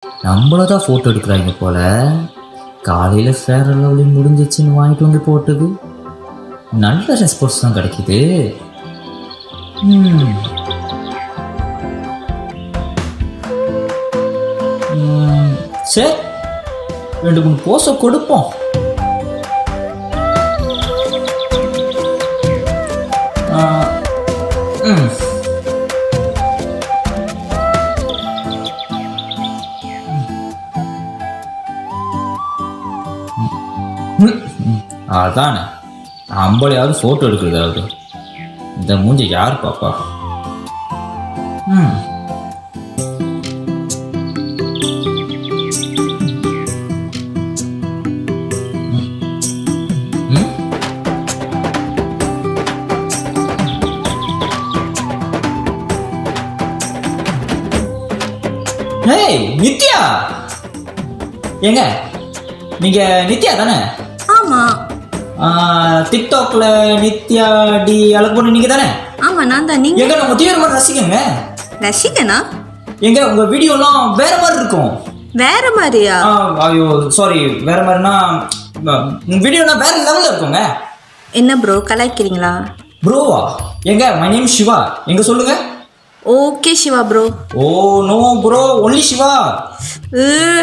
நம்மள தான் ஃபோட்டோ எடுக்கிறாங்க போல. காலையில் ஃபேர் அண்ட் லவ்லி முடிஞ்சிச்சுன்னு வாங்கிட்டு வந்து போட்டது. நல்ல ரெஸ்பான்ஸ் தான் கிடைக்குது. சரி, 2-3 போஸை கொடுப்போம். அதானே, நம்மளையாவது ஃபோட்டோ எடுக்கிறதாவது. இந்த மூஞ்சி யார் பாப்பா? ஹேய் நித்யா, ஏங்க நீங்க நித்யா தானே? ஆமா. டிக்டாக்ல நித்யா டி அழகு நீங்க தானே? ஆமா நான் தான். நீங்க எங்க நம்ம தீவிரமா ரசிக்கங்க. ரசிகனா? எங்க உங்க வீடியோலாம் வேற மாதிரி இருக்கும். வேற மாதிரியா? ஐயோ சாரி, வேற மாதிரினா உங்க வீடியோனா வேற லெவல்ல இருக்குங்க. என்ன ப்ரோ கலாய்க்கிறீங்களா? ப்ரோவா? எங்க மை நேம் சிவா. எங்க சொல்லுங்க. Okay Siva bro. Oh no bro, only Siva.